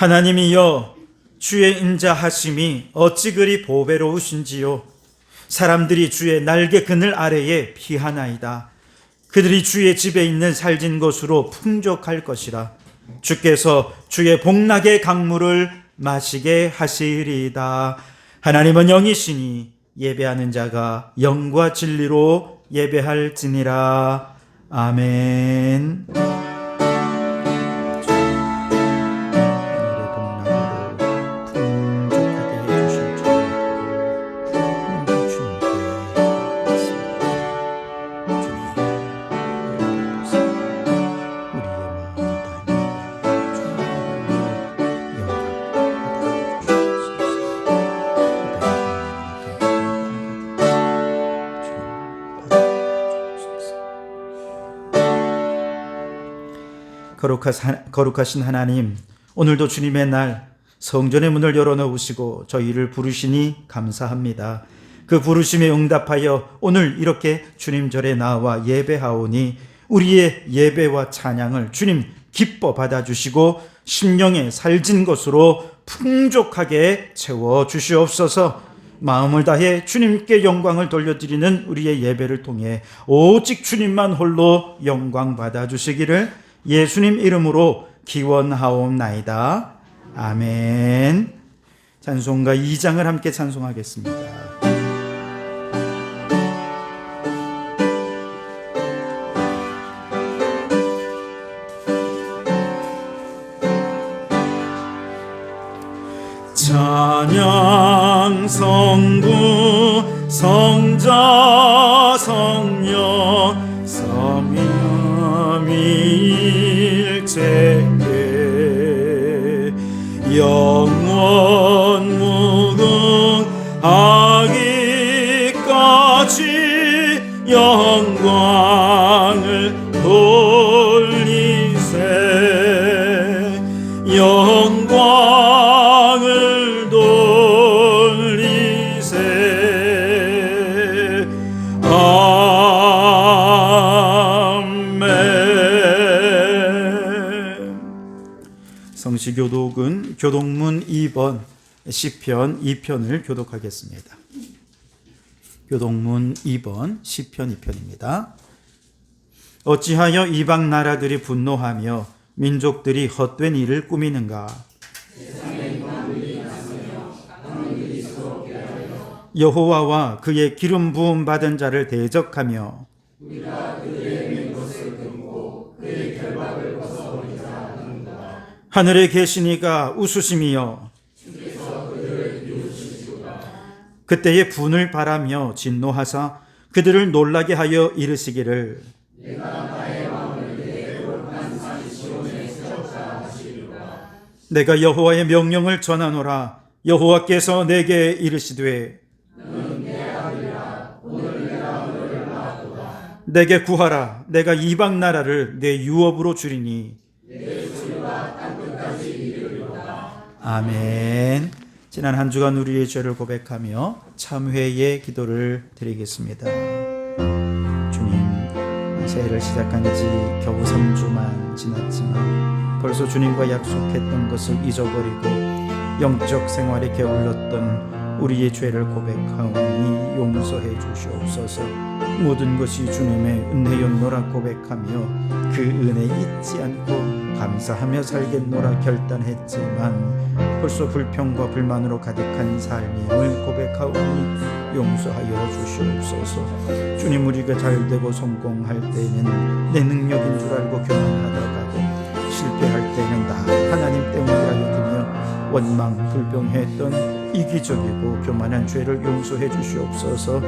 하나님이여, 주의 인자하심이 어찌 그리 보배로우신지요. 사람들이 주의 날개 그늘 아래에 피하나이다. 그들이 주의 집에 있는 살진 것으로 풍족할 것이라. 주께서 주의 복락의 강물을 마시게 하시리이다. 하나님은 영이시니 예배하는 자가 영과 진리로 예배할지니라. 아멘. 거룩하신 하나님, 오늘도 주님의 날 성전의 문을 열어놓으시고 저희를 부르시니 감사합니다. 그 부르심에 응답하여 오늘 이렇게 주님절에 나와 예배하오니 우리의 예배와 찬양을 주님 기뻐 받아주시고 심령에 살진 것으로 풍족하게 채워주시옵소서. 마음을 다해 주님께 영광을 돌려드리는 우리의 예배를 통해 오직 주님만 홀로 영광 받아주시기를 예수님 이름으로 기원하옵나이다. 아멘. 찬송가 2장을 함께 찬송하겠습니다. 찬양 성부 성자 성령 삼위일체께 영원 무궁하기까지 영광을 돌리세. 영광을 돌리세. 성시교독은 교독문 2번 시편 2편을 교독하겠습니다. 교독문 2번 시편 2편입니다. 어찌하여 이방 나라들이 분노하며 민족들이 헛된 일을 꾸미는가? 여호와와 그의 기름 부음 받은 자를 대적하며 하늘에 계시니가 웃으심이여 그때에 분을 바라며 진노하사 그들을 놀라게 하여 이르시기를 내가 여호와의 명령을 전하노라. 여호와께서 내게 이르시되 내게 구하라. 내가 이방 나라를 내 유업으로 주리니. 아멘. 지난 한 주간 우리의 죄를 고백하며 참회의 기도를 드리겠습니다. 주님, 새해를 시작한 지 겨우 3주만 지났지만 벌써 주님과 약속했던 것을 잊어버리고 영적 생활에 게을렀던 우리의 죄를 고백하오니 용서해 주시옵소서. 모든 것이 주님의 은혜였노라 고백하며 그 은혜 잊지 않고 감사하며 살겠노라 결단했지만 벌써 불평과 불만으로 가득한 삶임을 고백하오니 용서하여 주시옵소서. 주님, 우리가 잘되고 성공할 때는 내 능력인 줄 알고 교만하다가도 실패할 때는 나 하나님 때문이라 여기며 원망 불평했던 이기적이고 교만한 죄를 용서해 주시옵소서.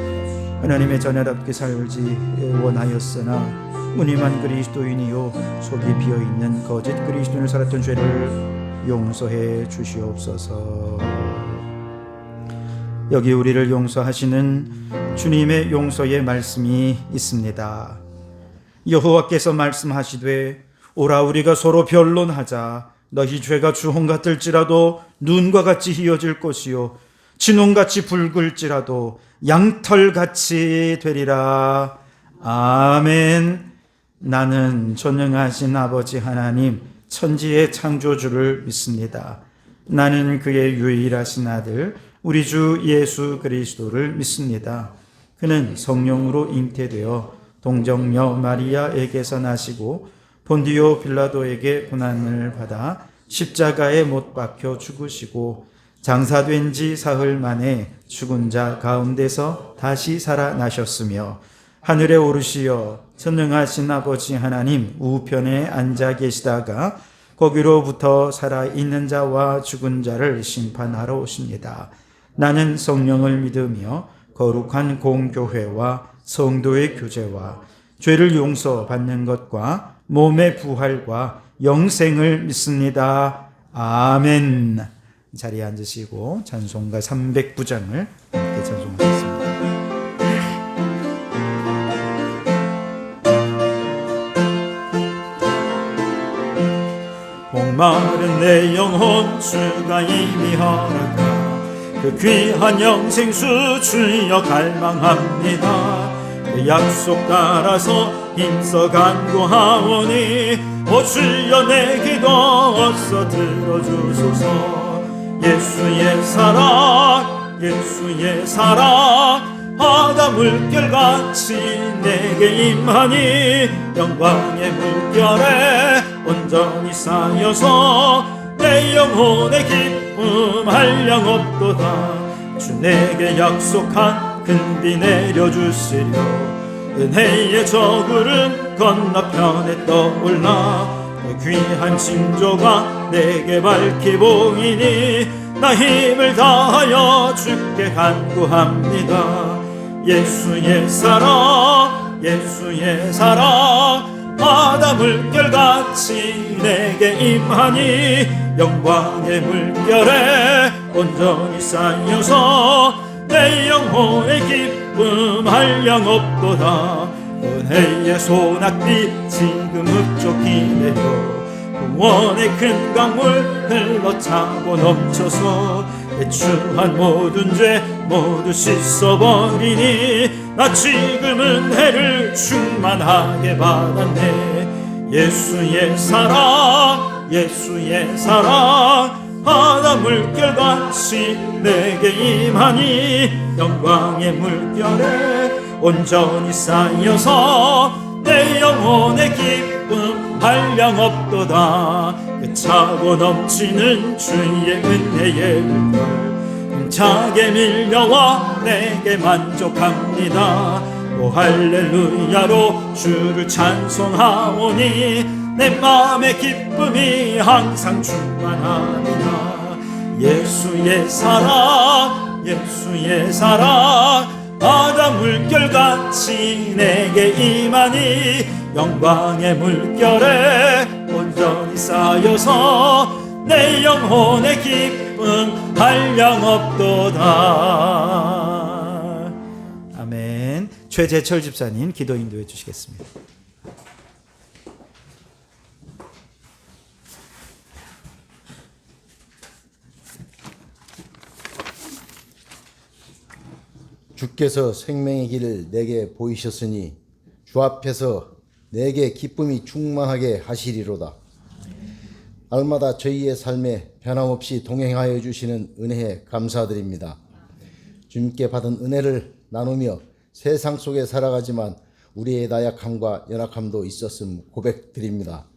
하나님의 자녀답게 살지 원하였으나 무늬만 그리스도인이요 속이 비어있는 거짓 그리스도인을 살았던 죄를 용서해 주시옵소서. 여기 우리를 용서하시는 주님의 용서의 말씀이 있습니다. 여호와께서 말씀하시되 오라 우리가 서로 변론하자. 너희 죄가 주홍 같을지라도 눈과 같이 희어질 것이요 진홍같이 붉을지라도 양털같이 되리라. 아멘. 나는 전능하신 아버지 하나님 천지의 창조주를 믿습니다. 나는 그의 유일하신 아들 우리 주 예수 그리스도를 믿습니다. 그는 성령으로 잉태되어 동정녀 마리아에게서 나시고 본디오 빌라도에게 고난을 받아 십자가에 못 박혀 죽으시고 장사된 지 사흘 만에 죽은 자 가운데서 다시 살아나셨으며 하늘에 오르시어 전능하신 아버지 하나님 우편에 앉아 계시다가 거기로부터 살아있는 자와 죽은 자를 심판하러 오십니다. 나는 성령을 믿으며 거룩한 공교회와 성도의 교제와 죄를 용서받는 것과 몸의 부활과 영생을 믿습니다. 아멘. 자리에 앉으시고 찬송가 300부장을 함께 찬송하겠습니다. 목마른 내 영혼 주가 이미 허락하 그 귀한 영생수 주여 갈망합니다. 그 약속 따라서 힘써 간구하오니 오 주여 내 기도 어서 들어주소서. 예수의 사랑 예수의 사랑 바다 물결같이 내게 임하니 영광의 물결에 온전히 쌓여서 내 영혼의 기쁨 한량 없도다. 주 내게 약속한 큰 비 내려주시려 은혜의 저구름 건너편에 떠올라 그 귀한 징조가 내게 밝히 보이니 나 힘을 다하여 주께 간구합니다. 예수의 사랑 예수의 사랑 바다 물결같이 내게 임하니 영광의 물결에 온전히 쌓여서 내 영혼의 기쁨 한량 없도다. 은혜의 소낙비 지금 흡족히내요 구원의 큰 강물 흘러차고 넘쳐서 내 추한 모든 죄 모두 씻어버리니 나 지금 은혜를 충만하게 받았네. 예수의 사랑 예수의 사랑 바다 물결같이 내게 임하니 영광의 물결에 온전히 쌓여서 내 영혼의 기쁨 한량 없도다. 그 차고 넘치는 주의 은혜의 물결 힘차게 밀려와 내게 만족합니다. 오 할렐루야로 주를 찬송하오니 내 마음의 기쁨이 항상 충만합니다. 예수의 사랑 예수의 사랑 바다 물결같이 내게 임하니 영광의 물결에 온전히 쌓여서 내 영혼의 기쁨 한량 없도다. 아멘. 최재철 집사님 기도 인도해 주시겠습니다. 주께서 생명의 길을 내게 보이셨으니 주 앞에서 내게 기쁨이 충만하게 하시리로다. 날마다 저희의 삶에 변함없이 동행하여 주시는 은혜에 감사드립니다. 주님께 받은 은혜를 나누며 세상 속에 살아가지만 우리의 나약함과 연약함도 있었음 고백드립니다.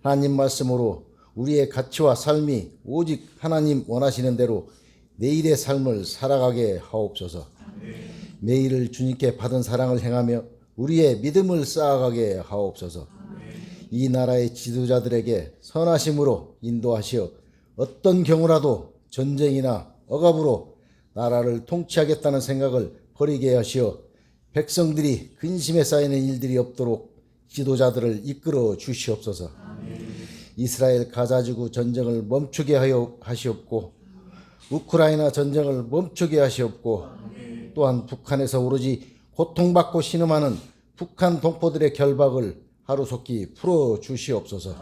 하나님 말씀으로 우리의 가치와 삶이 오직 하나님 원하시는 대로 내일의 삶을 살아가게 하옵소서. 매일을 주님께 받은 사랑을 행하며 우리의 믿음을 쌓아가게 하옵소서. 이 나라의 지도자들에게 선하심으로 인도하시어 어떤 경우라도 전쟁이나 억압으로 나라를 통치하겠다는 생각을 버리게 하시어 백성들이 근심에 쌓이는 일들이 없도록 지도자들을 이끌어 주시옵소서. 이스라엘 가자지구 전쟁을 멈추게 하여 하시옵고 우크라이나 전쟁을 멈추게 하시옵고 또한 북한에서 오로지 고통받고 신음하는 북한 동포들의 결박을 하루속히 풀어주시옵소서.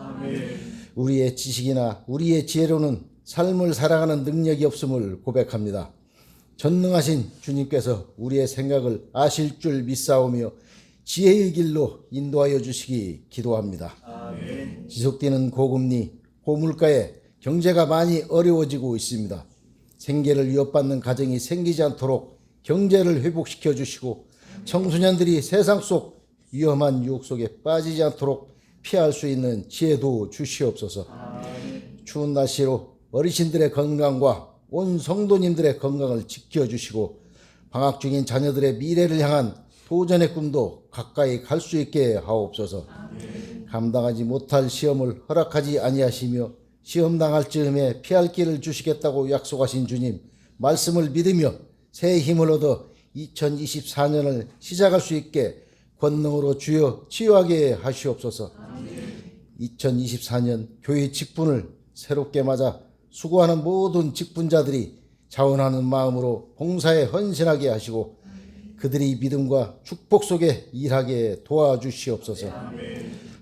우리의 지식이나 우리의 지혜로는 삶을 살아가는 능력이 없음을 고백합니다. 전능하신 주님께서 우리의 생각을 아실 줄 믿사오며 지혜의 길로 인도하여 주시기 기도합니다. 아멘. 지속되는 고금리, 고물가에 경제가 많이 어려워지고 있습니다. 생계를 위협받는 가정이 생기지 않도록 경제를 회복시켜 주시고 청소년들이 세상 속 위험한 유혹 속에 빠지지 않도록 피할 수 있는 지혜도 주시옵소서. 추운 날씨로 어르신들의 건강과 온 성도님들의 건강을 지켜주시고 방학 중인 자녀들의 미래를 향한 도전의 꿈도 가까이 갈 수 있게 하옵소서. 감당하지 못할 시험을 허락하지 아니하시며 시험 당할 즈음에 피할 길을 주시겠다고 약속하신 주님 말씀을 믿으며 새 힘을 얻어 2024년을 시작할 수 있게 권능으로 주여 치유하게 하시옵소서. 2024년 교회 직분을 새롭게 맞아 수고하는 모든 직분자들이 자원하는 마음으로 봉사에 헌신하게 하시고 그들이 믿음과 축복 속에 일하게 도와주시옵소서.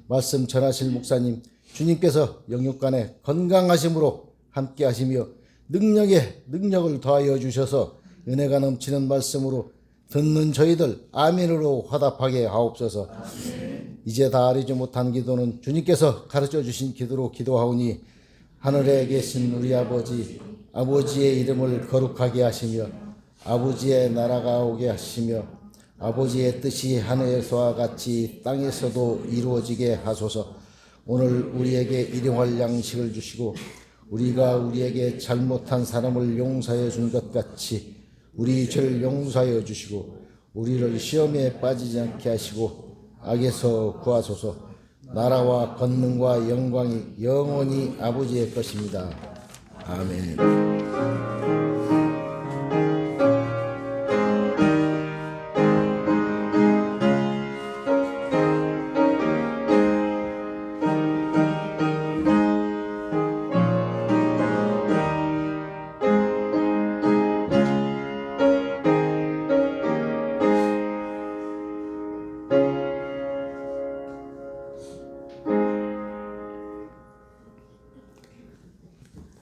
말씀 전하실 목사님 주님께서 영육간에 건강하심으로 함께 하시며 능력에 능력을 더하여 주셔서 은혜가 넘치는 말씀으로 듣는 저희들 아멘으로 화답하게 하옵소서. 이제 다 아뢰지 못한 기도는 주님께서 가르쳐 주신 기도로 기도하오니 하늘에 계신 우리 아버지, 아버지의 이름을 거룩하게 하시며 아버지의 나라가 오게 하시며 아버지의 뜻이 하늘에서와 같이 땅에서도 이루어지게 하소서. 오늘 우리에게 일용할 양식을 주시고 우리가 우리에게 잘못한 사람을 용서해 준 것 같이 우리 죄를 용서하여 주시고 우리를 시험에 빠지지 않게 하시고 악에서 구하소서. 나라와 권능과 영광이 영원히 아버지의 것입니다. 아멘.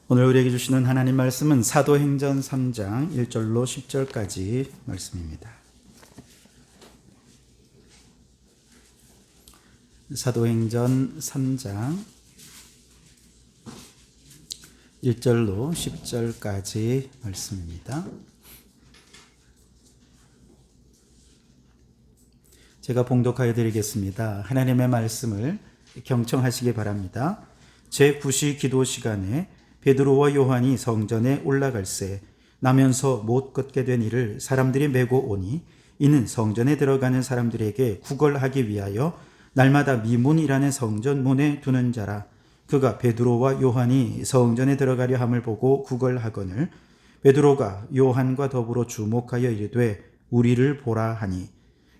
오늘 우리에게 주시는 하나님 말씀은 사도행전 3장 1절로 10절까지 말씀입니다. 사도행전 3장 1절로 10절까지 말씀입니다. 제가 봉독하여 드리겠습니다. 하나님의 말씀을 경청하시기 바랍니다. 제9시 기도 시간에 베드로와 요한이 성전에 올라갈새 나면서 못 걷게 된 이를 사람들이 메고 오니 이는 성전에 들어가는 사람들에게 구걸하기 위하여 날마다 미문이라는 성전 문에 두는 자라. 그가 베드로와 요한이 성전에 들어가려 함을 보고 구걸하거늘 베드로가 요한과 더불어 주목하여 이르되 우리를 보라 하니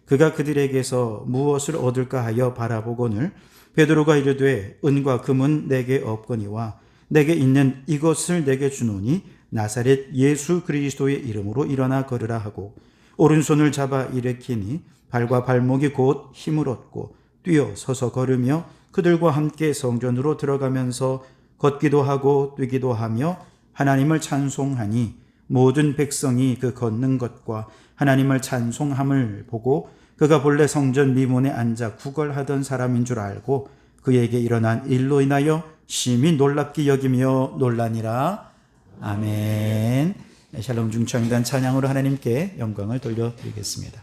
그가 그들에게서 무엇을 얻을까 하여 바라보거늘 베드로가 이르되 은과 금은 내게 없거니와 내게 있는 이것을 내게 주노니 나사렛 예수 그리스도의 이름으로 일어나 걸으라 하고 오른손을 잡아 일으키니 발과 발목이 곧 힘을 얻고 뛰어 서서 걸으며 그들과 함께 성전으로 들어가면서 걷기도 하고 뛰기도 하며 하나님을 찬송하니 모든 백성이 그 걷는 것과 하나님을 찬송함을 보고 그가 본래 성전 미문에 앉아 구걸하던 사람인 줄 알고 그에게 일어난 일로 인하여 심히 놀랍게 여기며 놀라니라. 아멘. 샬롬 중창단 찬양으로 하나님께 영광을 돌려드리겠습니다.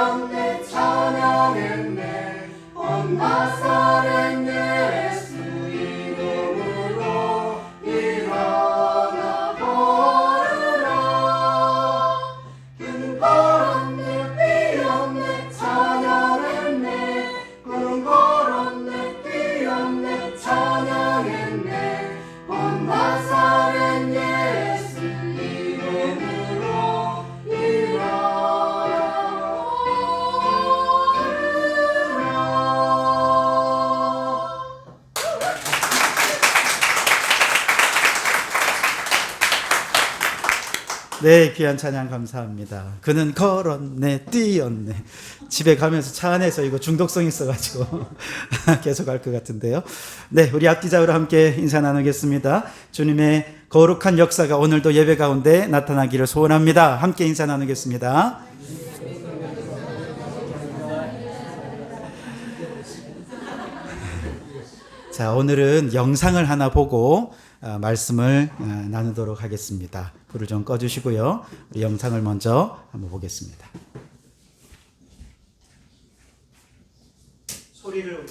뛰었네 찬양했네 온 나사렛 예수 이름으로 일어나 걸으라 금 걸었네 뛰었네 찬양했네 금 걸었네 뛰었네 찬양했네 온 나사렛 예수 이름으로 네, 귀한 찬양 감사합니다. 그는 걸었네, 뛰었네. 집에 가면서 차 안에서 이거 중독성 있어가지고 계속 할 것 같은데요. 네, 우리 악기자우로 함께 인사 나누겠습니다. 주님의 거룩한 역사가 오늘도 예배 가운데 나타나기를 소원합니다. 함께 인사 나누겠습니다. 자, 오늘은 영상을 하나 보고 말씀을 나누도록 하겠습니다. 불을 좀 꺼주시고요. 우리 영상을 먼저 한번 보겠습니다. 소리를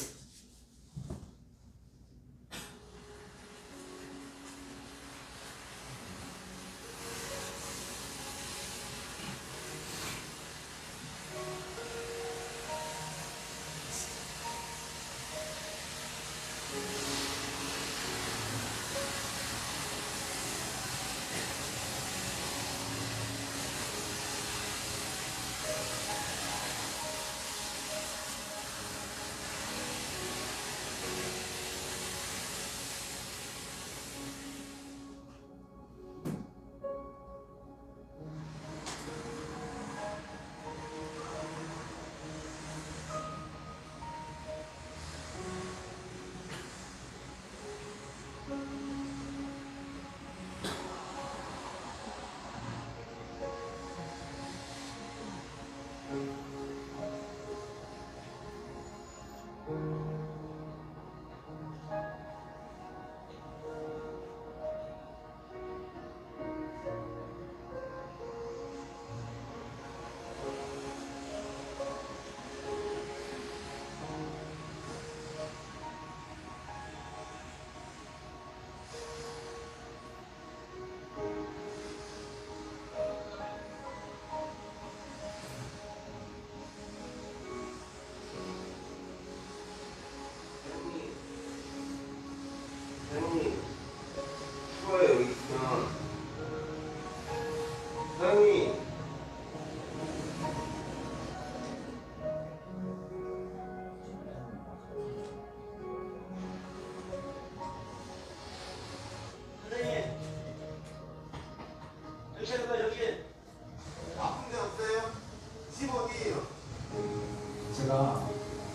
제가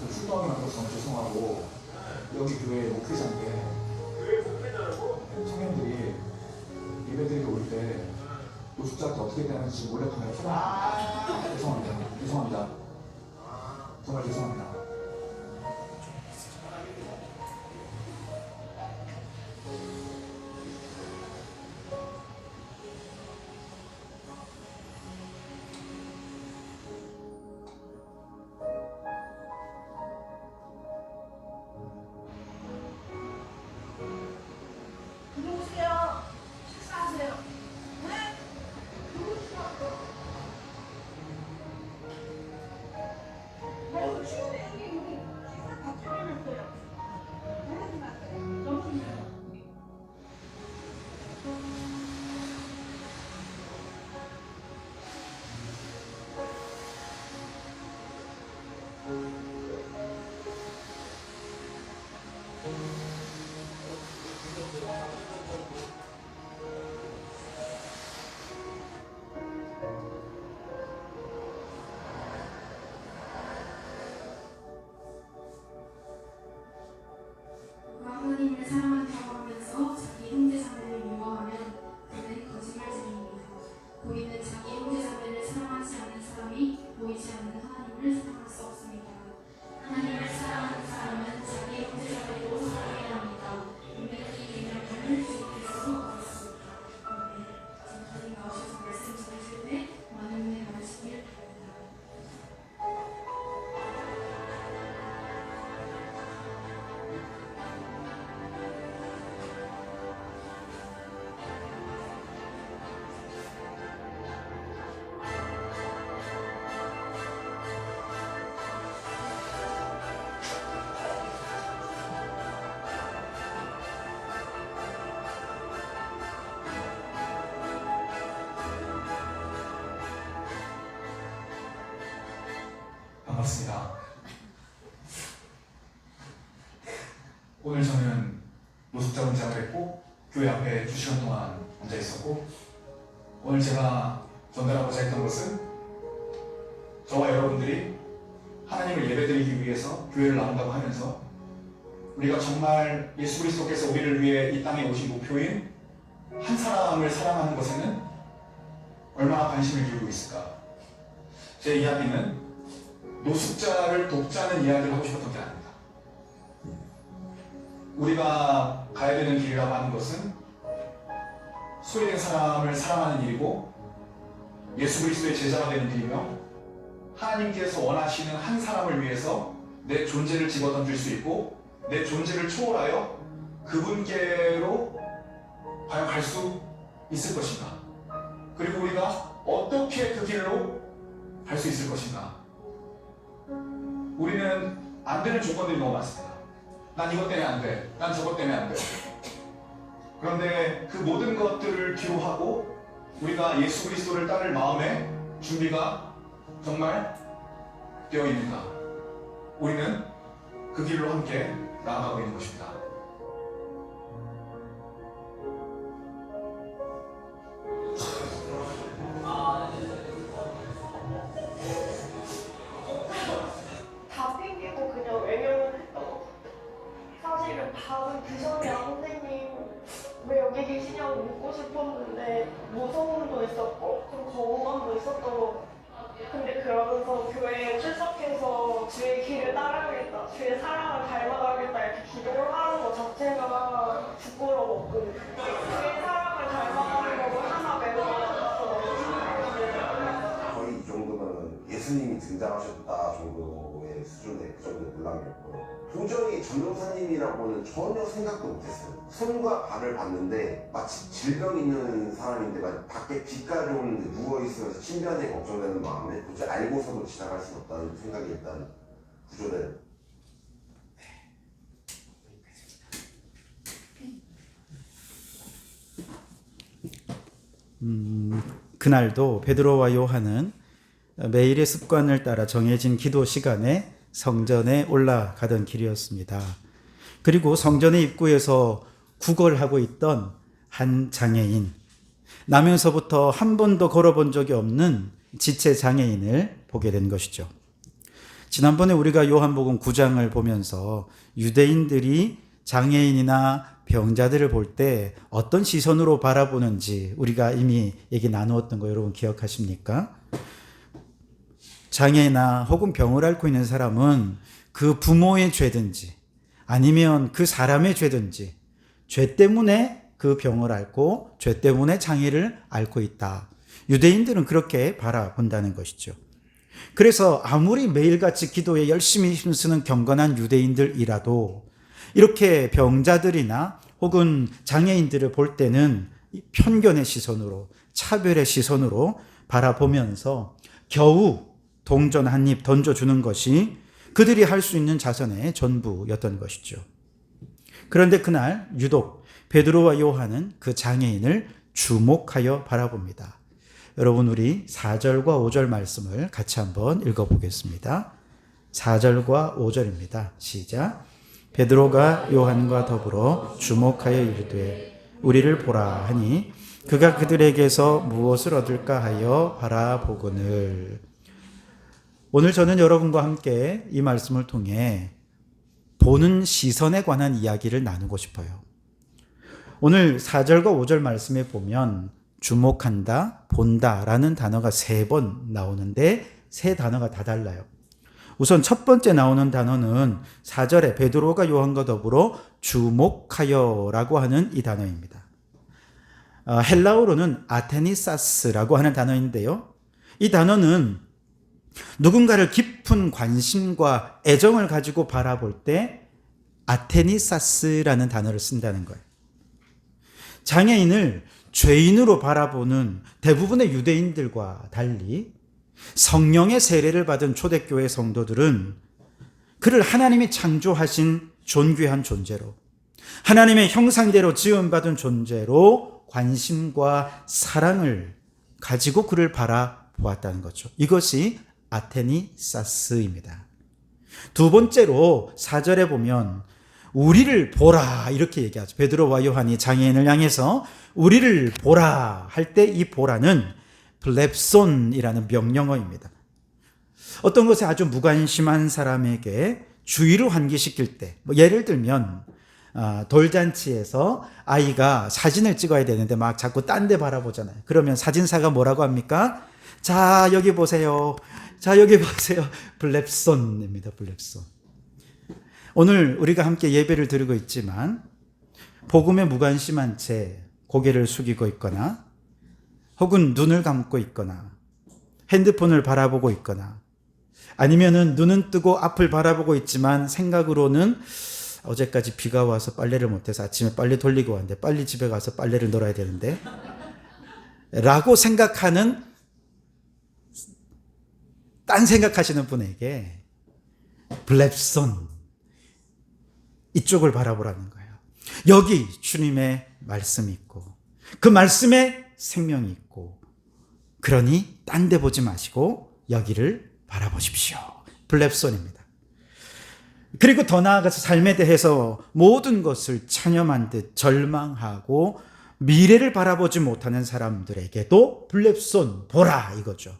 좀 출동이 많아서 죄송하고 여기 교회 목회자인데 청년들이 예배드리러 올 때 노숙자한테 어떻게 되는지 몰래카메라 켜놔. 죄송합니다. 정말 죄송합니다. 들어오세요. 식사하세요. 네? 들어오시라고. 아이고 추운데 여기 식사 다 차려놨어요. 점심 먹어요. 하나님을 사랑한다고 하면서 자기 형제자매를 미워하면 그는 거짓말쟁이입니다. 보이는 자기 형제자매를 사랑하지 않는 사람이 보이지 않는 하나님을 사랑할 수 없습니다. 하나님을 사랑하는 사람은 자기 형제자매도 사랑해야 합니다. 분명히 이 계명을 주님께서 얻었습니다. 지금 나오셔서 말씀 전하실 때 많은 은혜 받으시길 바랍니다. 반갑습니다. 오늘 저는 노숙자 문장을 했고 교회 앞에 2시간 동안 앉아 있었고 오늘 제가 전달하고자 했던 것은 저와 여러분들이 하나님을 예배드리기 위해서 교회를 나온다고 하면서 우리가 정말 예수 그리스도께서 우리를 위해 이 땅에 오신 목표인 한 사람을 사랑하는 것에는 얼마나 관심을 기울이고 있을까. 제 이야기는 노숙자를 돕자는 이야기를 하고 싶었던 게 아닙니다. 우리가 가야 되는 길이라고 하는 것은 소외된 사람을 사랑하는 일이고 예수 그리스도의 제자가 되는 길이며 하나님께서 원하시는 한 사람을 위해서 내 존재를 집어던질 수 있고 내 존재를 초월하여 그분께로 과연 갈 수 있을 것인가? 그리고 우리가 어떻게 그 길로 갈 수 있을 것인가? 우리는 안 되는 조건들이 너무 많습니다. 난 이것 때문에 안 돼. 난 저것 때문에 안 돼. 그런데 그 모든 것들을 뒤로 하고 우리가 예수 그리스도를 따를 마음에 준비가 정말 되어 있는가? 우리는 그 길로 함께 나아가고 있는 것입니다. 다 핑계고 그냥 외면을 했던 것 같아요. 사실은 밥은 그 전에 선생님 왜 여기 계시냐고 묻고 싶었는데 무서움도 있었고 좀 거부감도 있었던 것 같아요. 근데 그러면서 교회에 출석해서 주의 길을 따라가겠다, 주의 사랑을 닮아가겠다 이렇게 기도를 하는 것 자체가 부끄러웠고 주의 사랑을 닮아가는 걸 하나 배워가서 너무 신기했어요. 거의 이 정도면 예수님이 등장하셨다 정도의 수준의 그 정도의 논란이었고요. 도저히 전도사님이라고는 전혀 생각도 못했어요. 손과 발을 봤는데 마치 질병 있는 사람인데 밖에 비까지 오는데 누워있으면서 신변에 걱정되는 마음에 도저히 알고서도 지나갈 수 없다는 생각이 일단 구조돼요. 그날도 베드로와 요한은 매일의 습관을 따라 정해진 기도 시간에 성전에 올라가던 길이었습니다. 그리고 성전의 입구에서 구걸하고 있던 한 장애인, 나면서부터 한 번도 걸어본 적이 없는 지체 장애인을 보게 된 것이죠. 지난번에 우리가 요한복음 9장을 보면서 유대인들이 장애인이나 병자들을 볼 때 어떤 시선으로 바라보는지 우리가 이미 얘기 나누었던 거 여러분 기억하십니까? 장애나 혹은 병을 앓고 있는 사람은 그 부모의 죄든지 아니면 그 사람의 죄든지 죄 때문에 그 병을 앓고 죄 때문에 장애를 앓고 있다. 유대인들은 그렇게 바라본다는 것이죠. 그래서 아무리 매일같이 기도에 열심히 힘쓰는 경건한 유대인들이라도 이렇게 병자들이나 혹은 장애인들을 볼 때는 편견의 시선으로, 차별의 시선으로 바라보면서 겨우 동전 한 입 던져주는 것이 그들이 할 수 있는 자선의 전부였던 것이죠. 그런데 그날 유독 베드로와 요한은 그 장애인을 주목하여 바라봅니다. 여러분, 우리 4절과 5절 말씀을 같이 한번 읽어보겠습니다. 4절과 5절입니다. 시작. 베드로가 요한과 더불어 주목하여 이르되 우리를 보라 하니 그가 그들에게서 무엇을 얻을까 하여 바라보거늘. 오늘 저는 여러분과 함께 이 말씀을 통해 보는 시선에 관한 이야기를 나누고 싶어요. 오늘 4절과 5절 말씀에 보면 주목한다, 본다라는 단어가 3번 나오는데 3 단어가 다 달라요. 우선 첫 번째 나오는 단어는 4절에 베드로가 요한과 더불어 주목하여라고 하는 이 단어입니다. 헬라어로는 아테니사스라고 하는 단어인데요. 이 단어는 누군가를 깊은 관심과 애정을 가지고 바라볼 때 아테니사스라는 단어를 쓴다는 거예요. 장애인을 죄인으로 바라보는 대부분의 유대인들과 달리 성령의 세례를 받은 초대교회 성도들은 그를 하나님이 창조하신 존귀한 존재로, 하나님의 형상대로 지음받은 존재로 관심과 사랑을 가지고 그를 바라보았다는 거죠. 이것이 아테니사스입니다. 두 번째로 4절에 보면 우리를 보라 이렇게 얘기하죠. 베드로와 요한이 장애인을 향해서 우리를 보라 할 때 이 보라는 블렙손이라는 명령어입니다. 어떤 것에 아주 무관심한 사람에게 주의를 환기시킬 때, 예를 들면 돌잔치에서 아이가 사진을 찍어야 되는데 막 자꾸 딴 데 바라보잖아요. 그러면 사진사가 뭐라고 합니까? 자, 여기 보세요. 자, 여기 보세요. 블렙손입니다. 블렙손. 오늘 우리가 함께 예배를 드리고 있지만 복음에 무관심한 채 고개를 숙이고 있거나 혹은 눈을 감고 있거나 핸드폰을 바라보고 있거나 아니면은 눈은 뜨고 앞을 바라보고 있지만 생각으로는 어제까지 비가 와서 빨래를 못해서 아침에 빨래 돌리고 왔는데 빨리 집에 가서 빨래를 널어야 되는데 라고 생각하는 딴 생각하시는 분에게 블렙손 이쪽을 바라보라는 거예요. 여기 주님의 말씀이 있고 그 말씀에 생명이 있고 그러니 딴 데 보지 마시고 여기를 바라보십시오. 블렙손입니다. 그리고 더 나아가서 삶에 대해서 모든 것을 체념한 듯 절망하고 미래를 바라보지 못하는 사람들에게도 블렙손 보라 이거죠.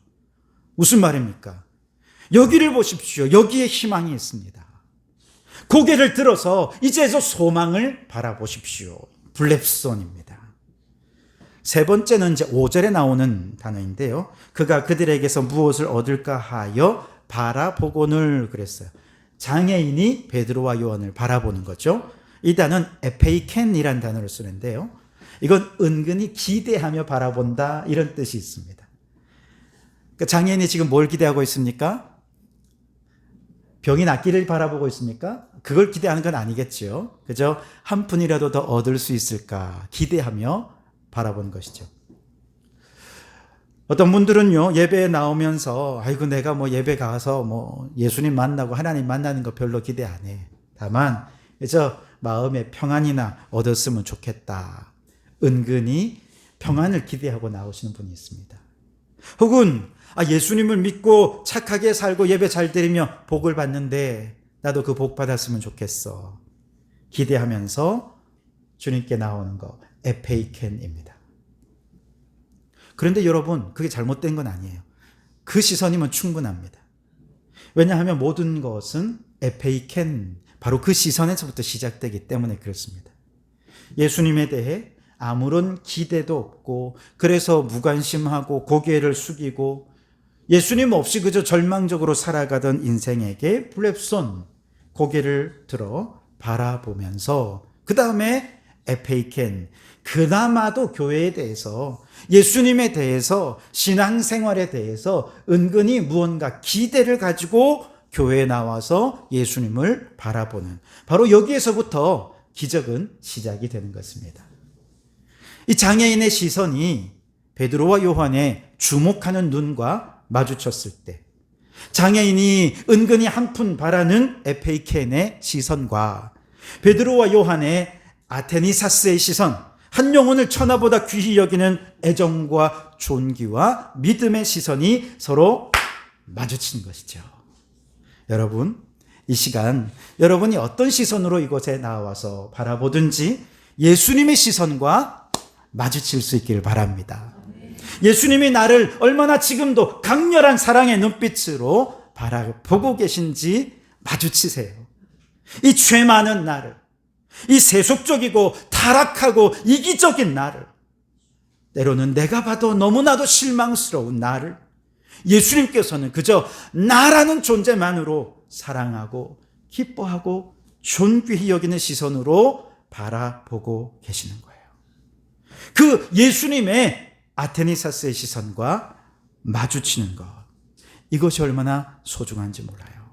무슨 말입니까? 여기를 보십시오. 여기에 희망이 있습니다. 고개를 들어서 이제서 소망을 바라보십시오. 블렙손입니다. 세 번째는 이제 5절에 나오는 단어인데요. 그가 그들에게서 무엇을 얻을까 하여 바라보고는 그랬어요. 장애인이 베드로와 요한을 바라보는 거죠. 이 단어는 에페이켄이라는 단어를 쓰는데요. 이건 은근히 기대하며 바라본다 이런 뜻이 있습니다. 그러니까 장애인이 지금 뭘 기대하고 있습니까? 병이 낫기를 바라보고 있습니까? 그걸 기대하는 건 아니겠죠. 그죠? 한 푼이라도 더 얻을 수 있을까 기대하며 바라본 것이죠. 어떤 분들은요, 예배에 나오면서, 아이고, 내가 예배 가서 예수님 만나고 하나님 만나는 거 별로 기대 안 해. 다만, 그저 마음의 평안이나 얻었으면 좋겠다. 은근히 평안을 기대하고 나오시는 분이 있습니다. 혹은, 예수님을 믿고 착하게 살고 예배 잘 드리며 복을 받는데, 나도 그 복 받았으면 좋겠어. 기대하면서 주님께 나오는 거, 에페이켄입니다. 그런데 여러분, 그게 잘못된 건 아니에요. 그 시선이면 충분합니다. 왜냐하면 모든 것은 에페이켄, 바로 그 시선에서부터 시작되기 때문에 그렇습니다. 예수님에 대해 아무런 기대도 없고, 그래서 무관심하고 고개를 숙이고, 예수님 없이 그저 절망적으로 살아가던 인생에게 블렙손, 고개를 들어 바라보면서, 그 다음에 에페이켄, 그나마도 교회에 대해서 예수님에 대해서 신앙생활에 대해서 은근히 무언가 기대를 가지고 교회에 나와서 예수님을 바라보는 바로 여기에서부터 기적은 시작이 되는 것입니다. 이 장애인의 시선이 베드로와 요한의 주목하는 눈과 마주쳤을 때 장애인이 은근히 한 푼 바라는 에페이켄의 시선과 베드로와 요한의 아테니사스의 시선, 한 영혼을 천하보다 귀히 여기는 애정과 존귀와 믿음의 시선이 서로 마주친 것이죠. 여러분, 이 시간 여러분이 어떤 시선으로 이곳에 나와서 바라보든지 예수님의 시선과 마주칠 수 있기를 바랍니다. 예수님이 나를 얼마나 지금도 강렬한 사랑의 눈빛으로 바라보고 계신지 마주치세요. 이 죄 많은 나를, 이 세속적이고 타락하고 이기적인 나를, 때로는 내가 봐도 너무나도 실망스러운 나를 예수님께서는 그저 나라는 존재만으로 사랑하고 기뻐하고 존귀히 여기는 시선으로 바라보고 계시는 거예요. 그 예수님의 아테니사스의 시선과 마주치는 것, 이것이 얼마나 소중한지 몰라요.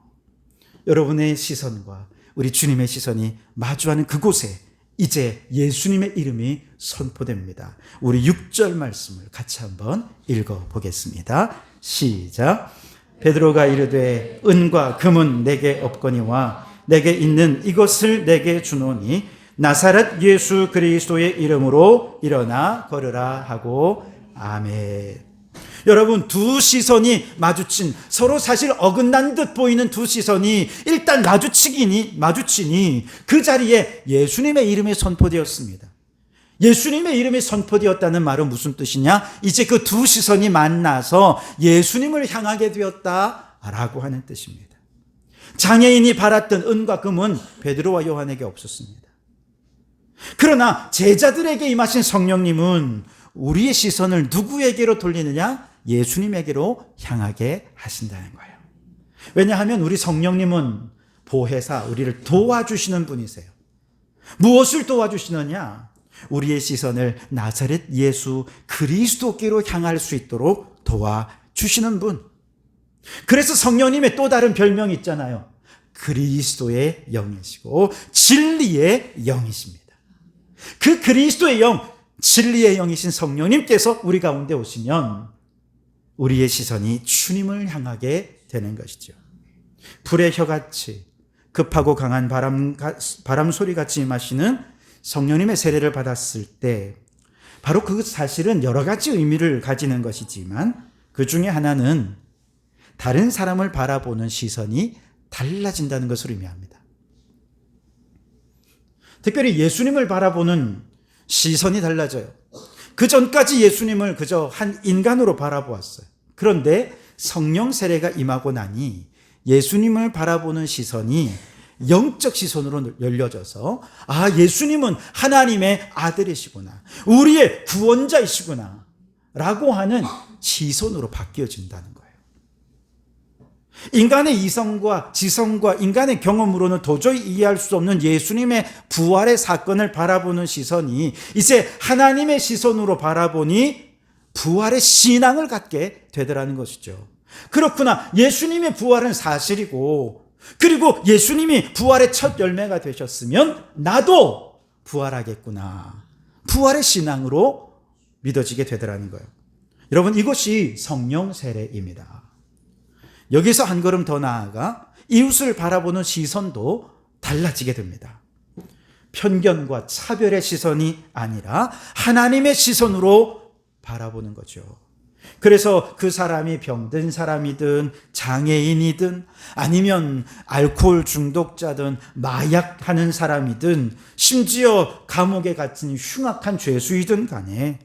여러분의 시선과 우리 주님의 시선이 마주하는 그곳에 이제 예수님의 이름이 선포됩니다. 우리 6절 말씀을 같이 한번 읽어보겠습니다. 시작. 베드로가 이르되 은과 금은 내게 없거니와 내게 있는 이것을 내게 주노니 나사렛 예수 그리스도의 이름으로 일어나 걸으라 하고 아멘. 여러분, 두 시선이 마주친, 서로 사실 어긋난 듯 보이는 두 시선이 일단 마주치니 그 자리에 예수님의 이름이 선포되었습니다. 예수님의 이름이 선포되었다는 말은 무슨 뜻이냐? 이제 그 두 시선이 만나서 예수님을 향하게 되었다라고 하는 뜻입니다. 장애인이 바랐던 은과 금은 베드로와 요한에게 없었습니다. 그러나 제자들에게 임하신 성령님은 우리의 시선을 누구에게로 돌리느냐? 예수님에게로 향하게 하신다는 거예요. 왜냐하면 우리 성령님은 보혜사, 우리를 도와주시는 분이세요. 무엇을 도와주시느냐? 우리의 시선을 나사렛 예수 그리스도께로 향할 수 있도록 도와주시는 분. 그래서 성령님의 또 다른 별명이 있잖아요. 그리스도의 영이시고 진리의 영이십니다. 그 그리스도의 영, 진리의 영이신 성령님께서 우리 가운데 오시면 우리의 시선이 주님을 향하게 되는 것이죠. 불의 혀같이 급하고 강한 바람 소리같이 임하시는 성령님의 세례를 받았을 때 바로 그 사실은 여러 가지 의미를 가지는 것이지만 그 중에 하나는 다른 사람을 바라보는 시선이 달라진다는 것을 의미합니다. 특별히 예수님을 바라보는 시선이 달라져요. 그 전까지 예수님을 그저 한 인간으로 바라보았어요. 그런데 성령 세례가 임하고 나니 예수님을 바라보는 시선이 영적 시선으로 열려져서 예수님은 하나님의 아들이시구나, 우리의 구원자이시구나 라고 하는 시선으로 바뀌어진다는 거예요. 인간의 이성과 지성과 인간의 경험으로는 도저히 이해할 수 없는 예수님의 부활의 사건을 바라보는 시선이 이제 하나님의 시선으로 바라보니 부활의 신앙을 갖게 되더라는 것이죠. 그렇구나, 예수님의 부활은 사실이고, 그리고 예수님이 부활의 첫 열매가 되셨으면 나도 부활하겠구나, 부활의 신앙으로 믿어지게 되더라는 거예요. 여러분, 이것이 성령 세례입니다. 여기서 한 걸음 더 나아가 이웃을 바라보는 시선도 달라지게 됩니다. 편견과 차별의 시선이 아니라 하나님의 시선으로 바라보는 거죠. 그래서 그 사람이 병든 사람이든 장애인이든 아니면 알코올 중독자든 마약하는 사람이든 심지어 감옥에 갇힌 흉악한 죄수이든 간에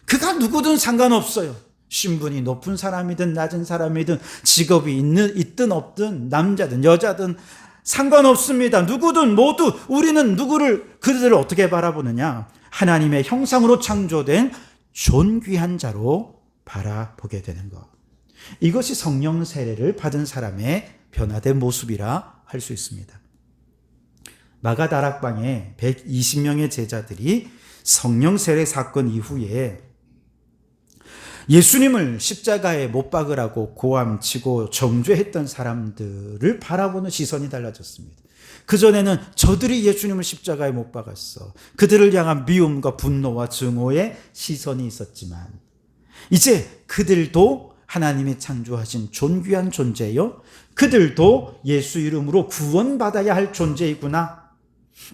그가 누구든 상관없어요. 신분이 높은 사람이든 낮은 사람이든 직업이 있든 없든 남자든 여자든 상관없습니다. 누구든 모두 우리는 그들을 어떻게 바라보느냐? 하나님의 형상으로 창조된 존귀한 자로 바라보게 되는 것. 이것이 성령 세례를 받은 사람의 변화된 모습이라 할 수 있습니다. 마가다락방에 120명의 제자들이 성령 세례 사건 이후에 예수님을 십자가에 못 박으라고 고함치고 정죄했던 사람들을 바라보는 시선이 달라졌습니다. 그전에는 저들이 예수님을 십자가에 못 박았어, 그들을 향한 미움과 분노와 증오의 시선이 있었지만 이제 그들도 하나님이 창조하신 존귀한 존재요, 그들도 예수 이름으로 구원받아야 할 존재이구나,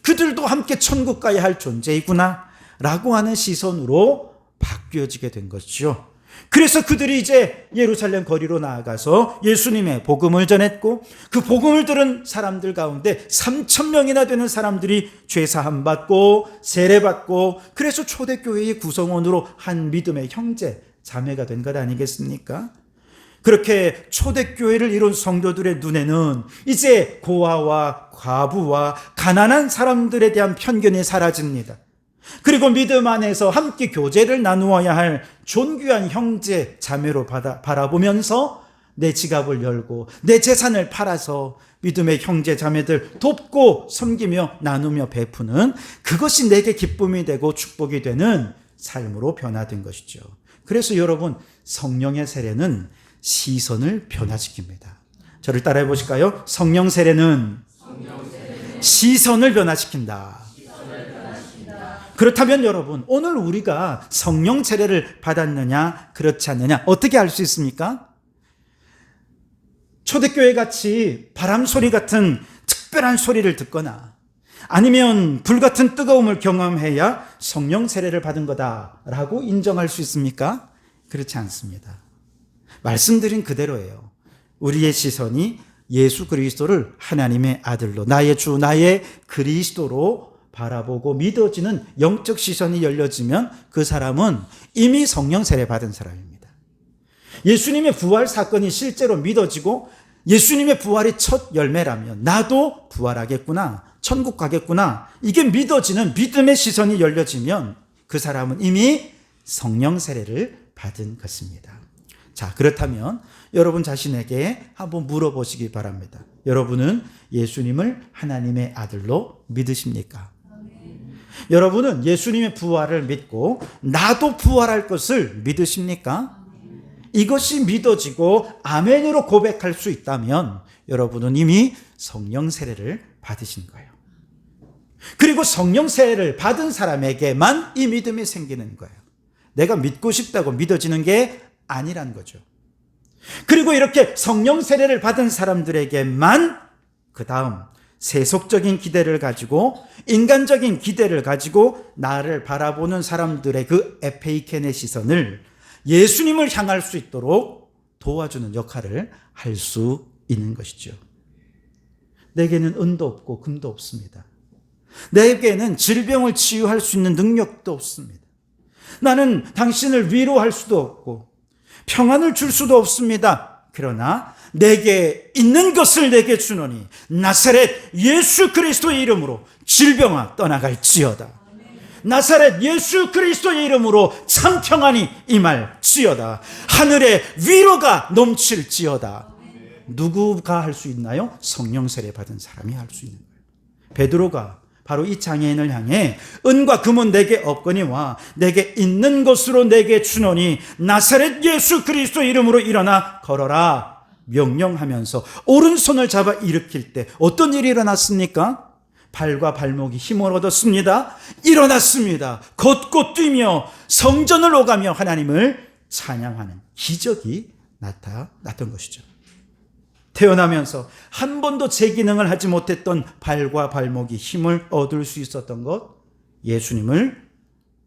그들도 함께 천국 가야 할 존재이구나 라고 하는 시선으로 바뀌어지게 된 것이죠. 그래서 그들이 이제 예루살렘 거리로 나아가서 예수님의 복음을 전했고, 그 복음을 들은 사람들 가운데 3,000명이나 되는 사람들이 죄사함 받고 세례받고, 그래서 초대교회의 구성원으로 한 믿음의 형제 자매가 된 것 아니겠습니까? 그렇게 초대교회를 이룬 성도들의 눈에는 이제 고아와 과부와 가난한 사람들에 대한 편견이 사라집니다. 그리고 믿음 안에서 함께 교제를 나누어야 할 존귀한 형제 자매로 바라보면서 내 지갑을 열고 내 재산을 팔아서 믿음의 형제 자매들 돕고 섬기며 나누며 베푸는, 그것이 내게 기쁨이 되고 축복이 되는 삶으로 변화된 것이죠. 그래서 여러분, 성령의 세례는 시선을 변화시킵니다. 저를 따라해 보실까요? 성령 세례는 시선을 변화시킨다. 그렇다면 여러분, 오늘 우리가 성령 세례를 받았느냐 그렇지 않느냐 어떻게 알 수 있습니까? 초대교회 같이 바람소리 같은 특별한 소리를 듣거나 아니면 불같은 뜨거움을 경험해야 성령 세례를 받은 거다라고 인정할 수 있습니까? 그렇지 않습니다. 말씀드린 그대로예요. 우리의 시선이 예수 그리스도를 하나님의 아들로, 나의 주, 나의 그리스도로 바라보고 믿어지는 영적 시선이 열려지면 그 사람은 이미 성령 세례 받은 사람입니다. 예수님의 부활 사건이 실제로 믿어지고 예수님의 부활이 첫 열매라면 나도 부활하겠구나, 천국 가겠구나, 이게 믿어지는 믿음의 시선이 열려지면 그 사람은 이미 성령 세례를 받은 것입니다. 자, 그렇다면 여러분 자신에게 한번 물어보시기 바랍니다. 여러분은 예수님을 하나님의 아들로 믿으십니까? 여러분은 예수님의 부활을 믿고 나도 부활할 것을 믿으십니까? 이것이 믿어지고 아멘으로 고백할 수 있다면 여러분은 이미 성령 세례를 받으신 거예요. 그리고 성령 세례를 받은 사람에게만 이 믿음이 생기는 거예요. 내가 믿고 싶다고 믿어지는 게 아니란 거죠. 그리고 이렇게 성령 세례를 받은 사람들에게만 그 다음 세속적인 기대를 가지고, 인간적인 기대를 가지고 나를 바라보는 사람들의 그 에페이켄의 시선을 예수님을 향할 수 있도록 도와주는 역할을 할 수 있는 것이죠. 내게는 은도 없고 금도 없습니다. 내게는 질병을 치유할 수 있는 능력도 없습니다. 나는 당신을 위로할 수도 없고 평안을 줄 수도 없습니다. 그러나 내게 있는 것을 내게 주노니 나사렛 예수 그리스도의 이름으로 질병아 떠나갈지어다. 나사렛 예수 그리스도의 이름으로 참 평안이 임할지어다. 하늘의 위로가 넘칠지어다. 누구가 할 수 있나요? 성령 세례 받은 사람이 할 수 있는 거예요. 베드로가 바로 이 장애인을 향해 은과 금은 내게 없거니와 내게 있는 것으로 내게 주노니 나사렛 예수 그리스도 이름으로 일어나 걸어라 명령하면서 오른손을 잡아 일으킬 때 어떤 일이 일어났습니까? 발과 발목이 힘을 얻었습니다. 일어났습니다. 걷고 뛰며 성전을 오가며 하나님을 찬양하는 기적이 나타났던 것이죠. 태어나면서 한 번도 제 기능을 하지 못했던 발과 발목이 힘을 얻을 수 있었던 것, 예수님을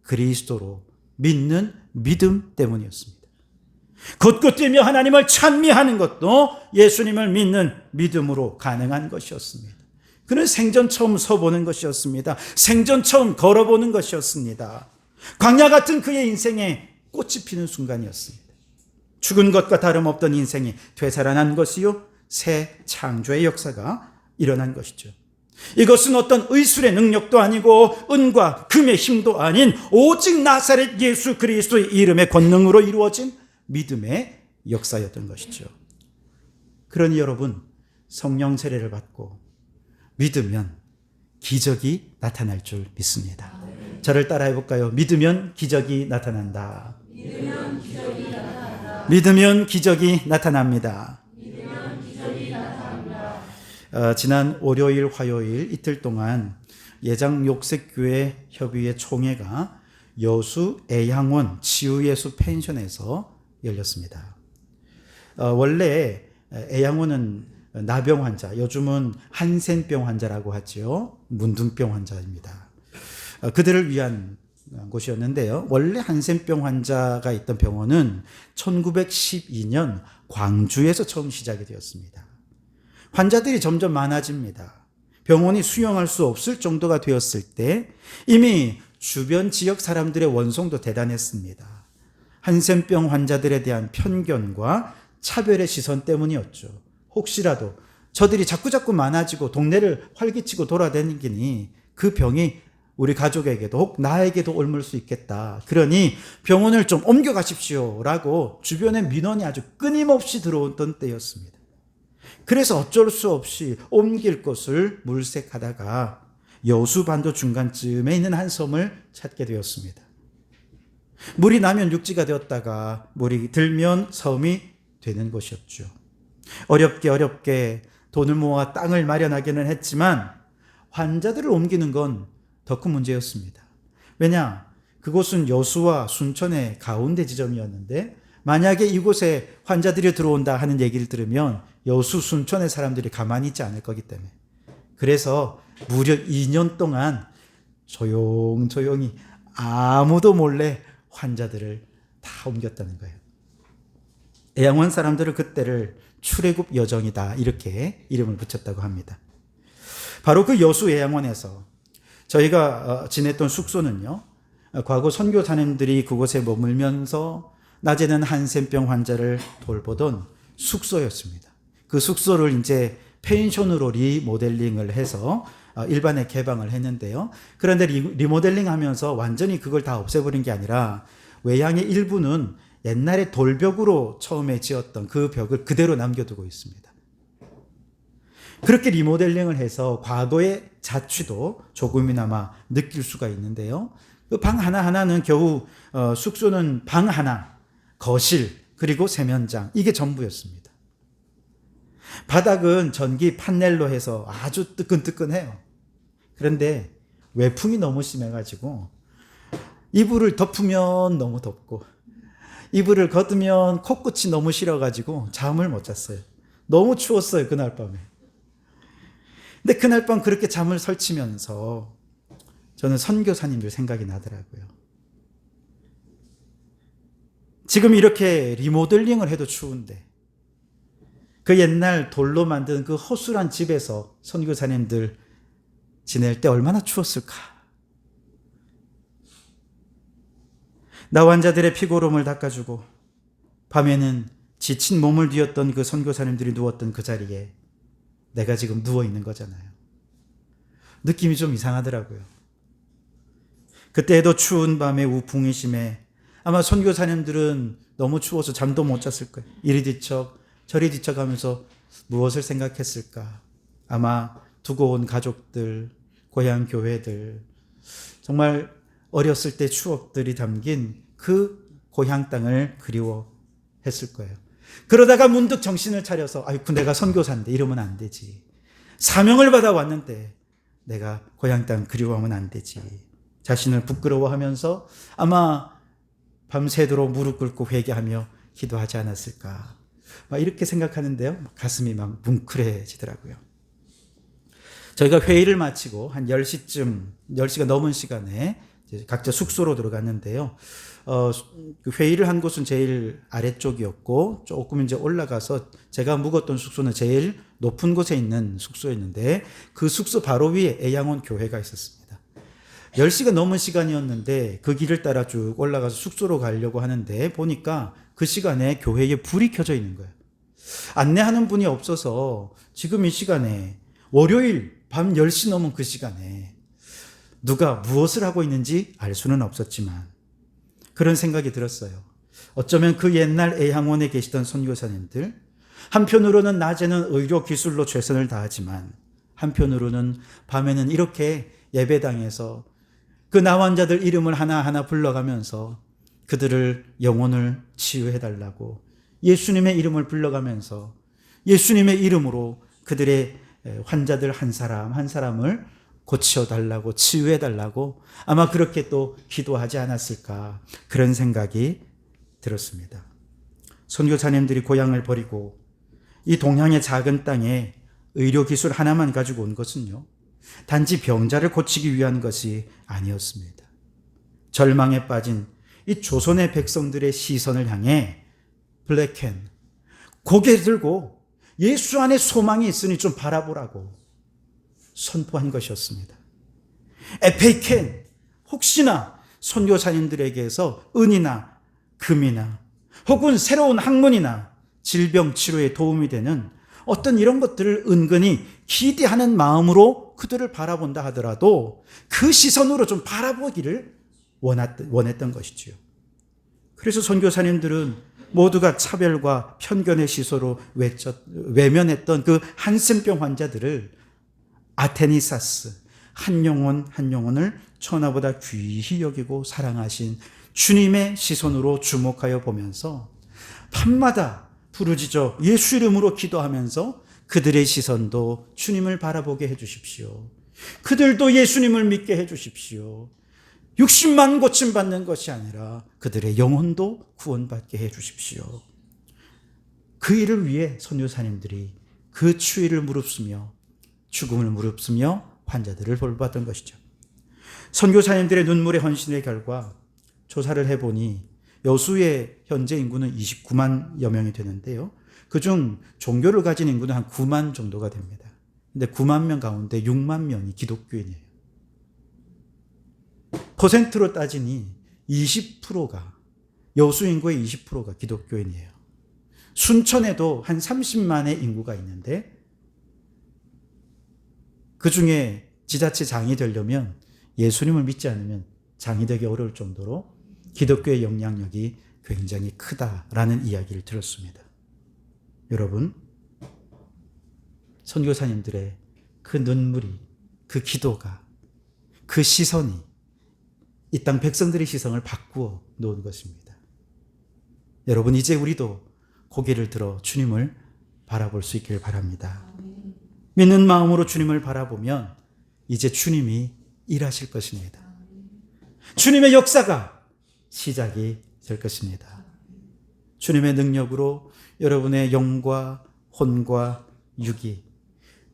그리스도로 믿는 믿음 때문이었습니다. 걷고 뛰며 하나님을 찬미하는 것도 예수님을 믿는 믿음으로 가능한 것이었습니다. 그는 생전 처음 서보는 것이었습니다. 생전 처음 걸어보는 것이었습니다. 광야 같은 그의 인생에 꽃이 피는 순간이었습니다. 죽은 것과 다름없던 인생이 되살아난 것이요, 새 창조의 역사가 일어난 것이죠. 이것은 어떤 의술의 능력도 아니고 은과 금의 힘도 아닌 오직 나사렛 예수 그리스도의 이름의 권능으로 이루어진 믿음의 역사였던 것이죠. 그러니 여러분, 성령 세례를 받고 믿으면 기적이 나타날 줄 믿습니다. 저를 따라해 볼까요? 믿으면 기적이 나타난다. 믿으면 기적이 나타난다. 믿으면 기적이 나타납니다. 지난 월요일, 화요일 이틀 동안 예장 욕색교회 협의회 총회가 여수 애향원 치유예수 펜션에서 열렸습니다. 원래 애향원은 나병 환자, 요즘은 한센병 환자라고 하죠. 문둥병 환자입니다. 그들을 위한 곳이었는데요. 원래 한센병 환자가 있던 병원은 1912년 광주에서 처음 시작이 되었습니다. 환자들이 점점 많아집니다. 병원이 수용할 수 없을 정도가 되었을 때 이미 주변 지역 사람들의 원성도 대단했습니다. 한센병 환자들에 대한 편견과 차별의 시선 때문이었죠. 혹시라도 저들이 자꾸자꾸 많아지고 동네를 활기치고 돌아다니니 그 병이 우리 가족에게도 혹 나에게도 옮을 수 있겠다. 그러니 병원을 좀 옮겨가십시오라고 주변의 민원이 아주 끊임없이 들어오던 때였습니다. 그래서 어쩔 수 없이 옮길 곳을 물색하다가 여수반도 중간쯤에 있는 한 섬을 찾게 되었습니다. 물이 나면 육지가 되었다가 물이 들면 섬이 되는 곳이었죠. 어렵게 돈을 모아 땅을 마련하기는 했지만 환자들을 옮기는 건 더 큰 문제였습니다. 왜냐? 그곳은 여수와 순천의 가운데 지점이었는데 만약에 이곳에 환자들이 들어온다 하는 얘기를 들으면 여수, 순천의 사람들이 가만히 있지 않을 거기 때문에. 그래서 무려 2년 동안 조용히 아무도 몰래 환자들을 다 옮겼다는 거예요. 애양원 사람들은 그때를 출애굽 여정이다 이렇게 이름을 붙였다고 합니다. 바로 그 여수 애양원에서 저희가 지냈던 숙소는요, 과거 선교사님들이 그곳에 머물면서 낮에는 한센병 환자를 돌보던 숙소였습니다. 그 숙소를 이제 펜션으로 리모델링을 해서 일반에 개방을 했는데요. 그런데 리모델링 하면서 완전히 그걸 다 없애버린 게 아니라 외양의 일부는 옛날에 돌벽으로 처음에 지었던 그 벽을 그대로 남겨두고 있습니다. 그렇게 리모델링을 해서 과거의 자취도 조금이나마 느낄 수가 있는데요. 그 방 하나하나는 겨우 숙소는 방 하나, 거실, 그리고 세면장, 이게 전부였습니다. 바닥은 전기 판넬로 해서 아주 뜨끈뜨끈해요. 그런데 외풍이 너무 심해가지고 이불을 덮으면 너무 덥고 이불을 걷으면 코끝이 너무 싫어가지고 잠을 못 잤어요. 너무 추웠어요, 그날 밤에. 근데 그날 밤 그렇게 잠을 설치면서 저는 선교사님들 생각이 나더라고요. 지금 이렇게 리모델링을 해도 추운데 그 옛날 돌로 만든 그 허술한 집에서 선교사님들 지낼 때 얼마나 추웠을까. 나 환자들의 피고름을 닦아주고 밤에는 지친 몸을 뒤었던 그 선교사님들이 누웠던 그 자리에 내가 지금 누워있는 거잖아요. 느낌이 좀 이상하더라고요. 그때에도 추운 밤에 우풍이 심해 아마 선교사님들은 너무 추워서 잠도 못 잤을 거예요. 이리 뒤척 저리 뒤척 하면서 무엇을 생각했을까. 아마 두고 온 가족들, 고향 교회들, 정말 어렸을 때 추억들이 담긴 그 고향 땅을 그리워했을 거예요. 그러다가 문득 정신을 차려서 아이고 내가 선교사인데 이러면 안 되지. 사명을 받아 왔는데 내가 고향 땅 그리워하면 안 되지. 자신을 부끄러워하면서 아마 밤새도록 무릎 꿇고 회개하며 기도하지 않았을까. 막 이렇게 생각하는데요. 가슴이 막 뭉클해지더라고요. 저희가 회의를 마치고 한 10시가 넘은 시간에 각자 숙소로 들어갔는데요. 그 회의를 한 곳은 제일 아래쪽이었고 조금 이제 올라가서 제가 묵었던 숙소는 제일 높은 곳에 있는 숙소였는데 그 숙소 바로 위에 애양원 교회가 있었습니다. 10시가 넘은 시간이었는데 그 길을 따라 쭉 올라가서 숙소로 가려고 하는데 보니까 그 시간에 교회에 불이 켜져 있는 거예요. 안내하는 분이 없어서 지금 이 시간에 월요일 밤 10시 넘은 그 시간에 누가 무엇을 하고 있는지 알 수는 없었지만 그런 생각이 들었어요. 어쩌면 그 옛날 애양원에 계시던 선교사님들, 한편으로는 낮에는 의료 기술로 최선을 다하지만 한편으로는 밤에는 이렇게 예배당에서 그 나환자들 이름을 하나하나 불러가면서 그들을 영혼을 치유해달라고 예수님의 이름을 불러가면서 예수님의 이름으로 그들의 환자들 한 사람 한 사람을 고쳐달라고 치유해달라고 아마 그렇게 또 기도하지 않았을까 그런 생각이 들었습니다. 선교사님들이 고향을 버리고 이 동양의 작은 땅에 의료기술 하나만 가지고 온 것은요, 단지 병자를 고치기 위한 것이 아니었습니다. 절망에 빠진 이 조선의 백성들의 시선을 향해 블랙캔, 고개 들고 예수 안에 소망이 있으니 좀 바라보라고 선포한 것이었습니다. 에페이켄, 혹시나 선교사님들에게서 은이나 금이나 혹은 새로운 학문이나 질병 치료에 도움이 되는 어떤 이런 것들을 은근히 기대하는 마음으로 그들을 바라본다 하더라도 그 시선으로 좀 바라보기를 원했던 것이지요. 그래서 선교사님들은 모두가 차별과 편견의 시선으로 외면했던 그 한센병 환자들을 아테니사스, 한 영혼 한 영혼을 천하보다 귀히 여기고 사랑하신 주님의 시선으로 주목하여 보면서 밤마다 부르짖어 예수 이름으로 기도하면서 그들의 시선도 주님을 바라보게 해주십시오. 그들도 예수님을 믿게 해주십시오. 60만 고침받는 것이 아니라 그들의 영혼도 구원받게 해주십시오. 그 일을 위해 선교사님들이 그 추위를 무릅쓰며 죽음을 무릅쓰며 환자들을 돌봤던 것이죠. 선교사님들의 눈물의 헌신의 결과 조사를 해보니 여수의 현재 인구는 29만여 명이 되는데요. 그중 종교를 가진 인구는 한 9만 정도가 됩니다. 근데 9만 명 가운데 6만 명이 기독교인이에요. 퍼센트로 따지니 20%가, 여수 인구의 20%가 기독교인이에요. 순천에도 한 30만의 인구가 있는데 그 중에 지자체 장이 되려면 예수님을 믿지 않으면 장이 되기 어려울 정도로 기독교의 영향력이 굉장히 크다라는 이야기를 들었습니다. 여러분, 선교사님들의 그 눈물이, 그 기도가, 그 시선이 이 땅 백성들의 시선을 바꾸어 놓은 것입니다. 여러분, 이제 우리도 고개를 들어 주님을 바라볼 수 있기를 바랍니다. 믿는 마음으로 주님을 바라보면 이제 주님이 일하실 것입니다. 주님의 역사가 시작이 될 것입니다. 주님의 능력으로 여러분의 영과 혼과 육이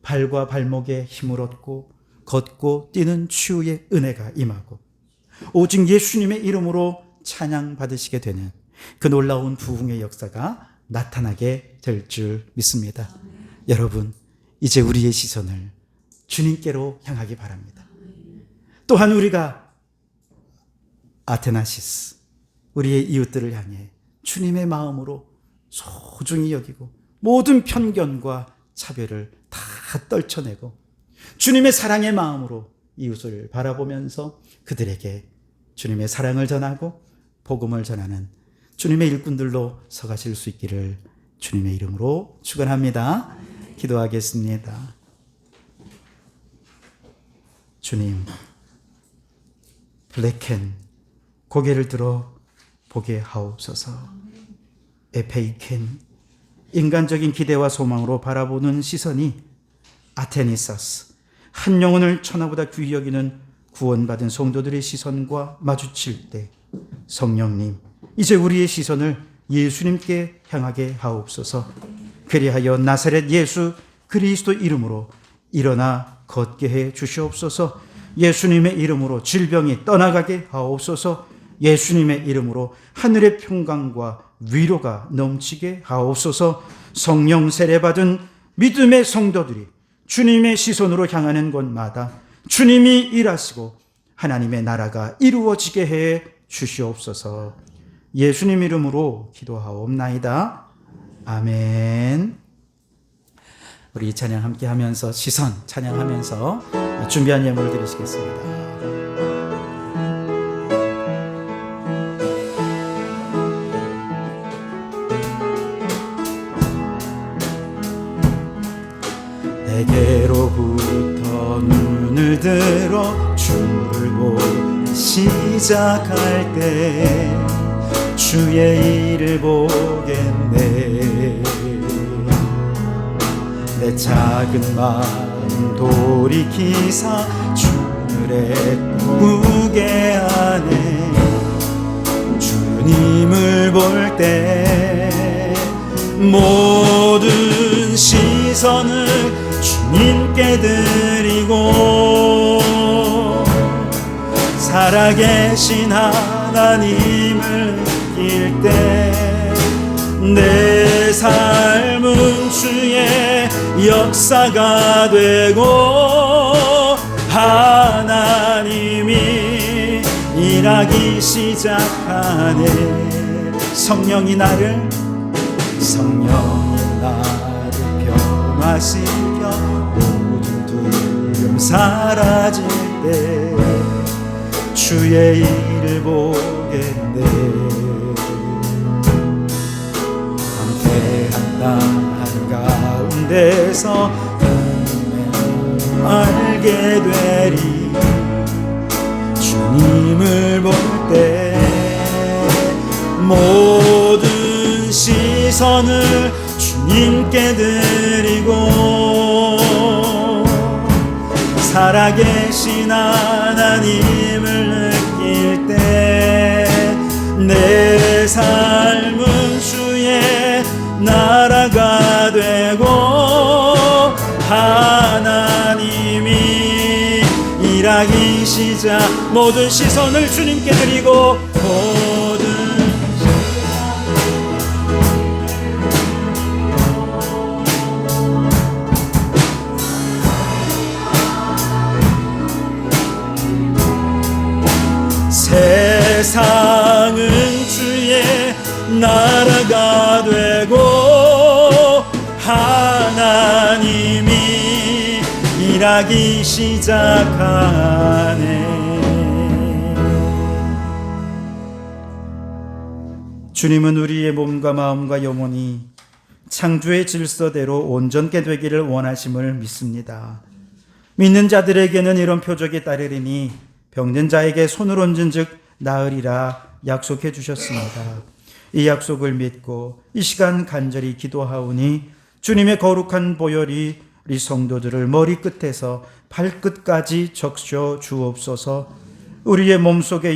발과 발목에 힘을 얻고 걷고 뛰는 치유의 은혜가 임하고 오직 예수님의 이름으로 찬양 받으시게 되는 그 놀라운 부흥의 역사가 나타나게 될 줄 믿습니다. 여러분, 이제 우리의 시선을 주님께로 향하기 바랍니다. 또한 우리가 아테나시스, 우리의 이웃들을 향해 주님의 마음으로 소중히 여기고 모든 편견과 차별을 다 떨쳐내고 주님의 사랑의 마음으로 이웃을 바라보면서 그들에게 주님의 사랑을 전하고 복음을 전하는 주님의 일꾼들로 서가실 수 있기를 주님의 이름으로 축원합니다. 기도하겠습니다. 주님, 블랙켄 고개를 들어 보게 하옵소서. 에페이켄 인간적인 기대와 소망으로 바라보는 시선이 아테니사스 한 영혼을 천하보다 귀히 여기는 구원받은 성도들의 시선과 마주칠 때 성령님, 이제 우리의 시선을 예수님께 향하게 하옵소서. 그리하여 나사렛 예수 그리스도 이름으로 일어나 걷게 해 주시옵소서. 예수님의 이름으로 질병이 떠나가게 하옵소서. 예수님의 이름으로 하늘의 평강과 위로가 넘치게 하옵소서. 성령 세례받은 믿음의 성도들이 주님의 시선으로 향하는 곳마다 주님이 일하시고 하나님의 나라가 이루어지게 해 주시옵소서. 예수님 이름으로 기도하옵나이다. 아멘. 우리 찬양 함께 하면서 시선 찬양하면서 준비한 예물을 드리시겠습니다. 내게로부터 눈을 들어 주를 보기 시작할 때 주의 일을 보겠네. 내 작은 마음 돌이키사 주늘에 꾸게 하네. 주님을 볼 때 모든 시선을 주님께 드리고 살아계신 하나님을 느낄 때 내 삶은 주의 역사가 되고 하나님이 일하기 시작하네. 성령이 나를 변화시켜 모든 두려움 사라질 때 주의 일을 보겠네. 함께한 땅 한가운데서 알게 되리. 주님을 볼 때 모든 시선을 주님께 드리고 살아계신 하나님을 느낄 때 내 삶은 주의 나라가 되고 하나님이 일하기 시작. 모든 시선을 주님께 드리고 모든 세상은 주의 나라가 되고 하나님이 일하기 시작하네. 주님은 우리의 몸과 마음과 영혼이 창조의 질서대로 온전케 되기를 원하심을 믿습니다. 믿는 자들에게는 이런 표적이 따르리니 병든 자에게 손을 얹은 즉 나으리라 약속해 주셨습니다. 이 약속을 믿고 이 시간 간절히 기도하오니 주님의 거룩한 보혈이 우리 성도들을 머리끝에서 발끝까지 적셔 주옵소서. 우리의 몸속에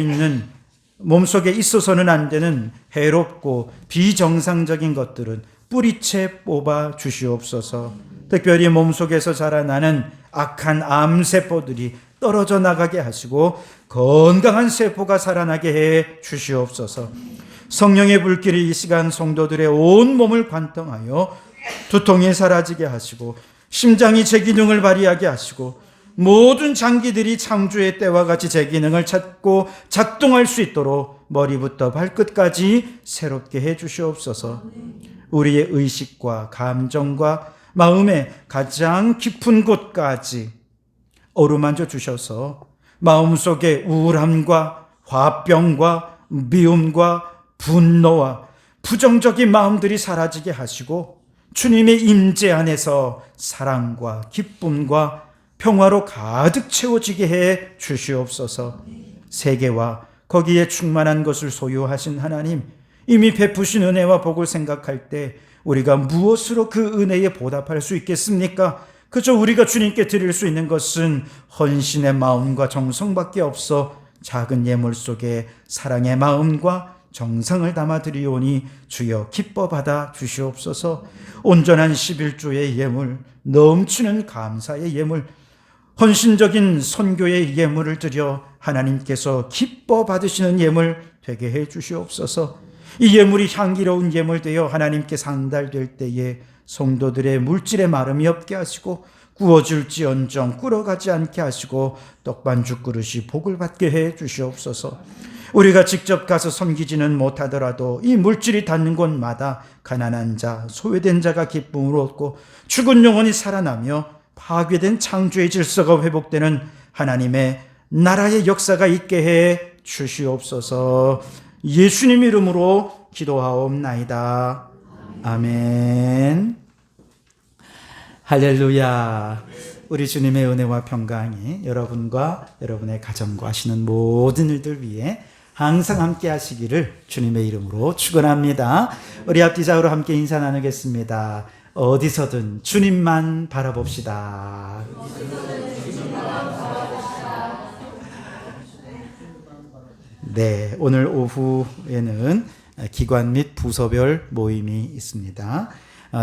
있어서는 안 되는 해롭고 비정상적인 것들은 뿌리채 뽑아 주시옵소서. 특별히 몸속에서 자라나는 악한 암세포들이 떨어져 나가게 하시고 건강한 세포가 살아나게 해 주시옵소서. 성령의 불길이 이 시간 성도들의 온 몸을 관통하여 두통이 사라지게 하시고 심장이 제 기능을 발휘하게 하시고 모든 장기들이 창조의 때와 같이 제 기능을 찾고 작동할 수 있도록 머리부터 발끝까지 새롭게 해 주시옵소서. 우리의 의식과 감정과 마음의 가장 깊은 곳까지 어루만져 주셔서 마음속에 우울함과 화병과 미움과 분노와 부정적인 마음들이 사라지게 하시고 주님의 임재 안에서 사랑과 기쁨과 평화로 가득 채워지게 해 주시옵소서. 세계와 거기에 충만한 것을 소유하신 하나님, 이미 베푸신 은혜와 복을 생각할 때 우리가 무엇으로 그 은혜에 보답할 수 있겠습니까? 그저 우리가 주님께 드릴 수 있는 것은 헌신의 마음과 정성밖에 없어 작은 예물 속에 사랑의 마음과 정성을 담아 드리오니 주여 기뻐 받아 주시옵소서. 온전한 11조의 예물, 넘치는 감사의 예물, 헌신적인 선교의 예물을 드려 하나님께서 기뻐 받으시는 예물 되게 해 주시옵소서. 이 예물이 향기로운 예물 되어 하나님께 상달될 때에 성도들의 물질에 마름이 없게 하시고 구워질지언정 끓어가지 않게 하시고 떡반죽 그릇이 복을 받게 해 주시옵소서. 우리가 직접 가서 섬기지는 못하더라도 이 물질이 닿는 곳마다 가난한 자, 소외된 자가 기쁨을 얻고 죽은 영혼이 살아나며 파괴된 창조의 질서가 회복되는 하나님의 나라의 역사가 있게 해 주시옵소서. 예수님 이름으로 기도하옵나이다. 아멘. 할렐루야. 우리 주님의 은혜와 평강이 여러분과 여러분의 가정과 하시는 모든 일들 위해 항상 함께 하시기를 주님의 이름으로 축원합니다. 우리 앞뒤좌우로 함께 인사 나누겠습니다. 어디서든 주님만 바라봅시다. 네, 오늘 오후에는 기관 및 부서별 모임이 있습니다.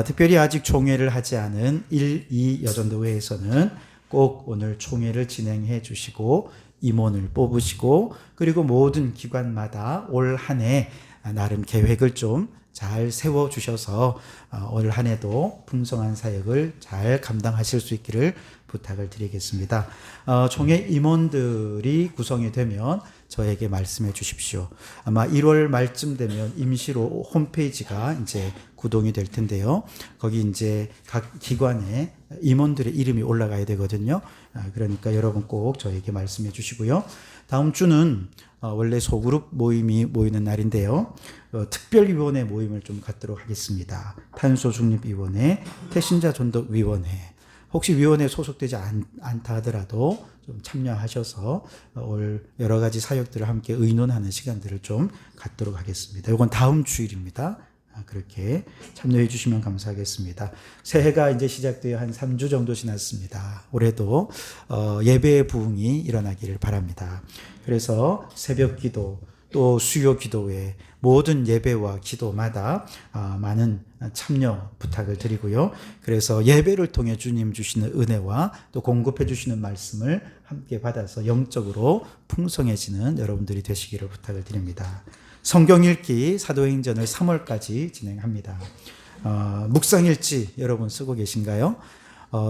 특별히 아직 총회를 하지 않은 1, 2 여전도회에서는 꼭 오늘 총회를 진행해 주시고 임원을 뽑으시고 그리고 모든 기관마다 올 한 해 나름 계획을 좀 잘 세워주셔서 올 한 해도 풍성한 사역을 잘 감당하실 수 있기를 부탁을 드리겠습니다. 총회 임원들이 구성이 되면 저에게 말씀해 주십시오. 아마 1월 말쯤 되면 임시로 홈페이지가 이제 구동이 될 텐데요. 거기 이제 각 기관에 임원들의 이름이 올라가야 되거든요. 그러니까 여러분 꼭 저에게 말씀해 주시고요. 다음 주는 원래 소그룹 모임이 모이는 날인데요. 특별위원회 모임을 좀 갖도록 하겠습니다. 탄소중립위원회, 태신자존덕위원회. 혹시 위원회에 소속되지 않다 하더라도 좀 참여하셔서 올 여러 가지 사역들을 함께 의논하는 시간들을 좀 갖도록 하겠습니다. 이건 다음 주일입니다. 그렇게 참여해 주시면 감사하겠습니다. 새해가 이제 시작되어 한 3주 정도 지났습니다. 올해도 예배의 부흥이 일어나기를 바랍니다. 그래서 새벽 기도 또 수요 기도회 모든 예배와 기도마다 많은 참여 부탁을 드리고요. 그래서 예배를 통해 주님 주시는 은혜와 또 공급해 주시는 말씀을 함께 받아서 영적으로 풍성해지는 여러분들이 되시기를 부탁을 드립니다. 성경 읽기 사도행전을 3월까지 진행합니다. 묵상일지 여러분 쓰고 계신가요?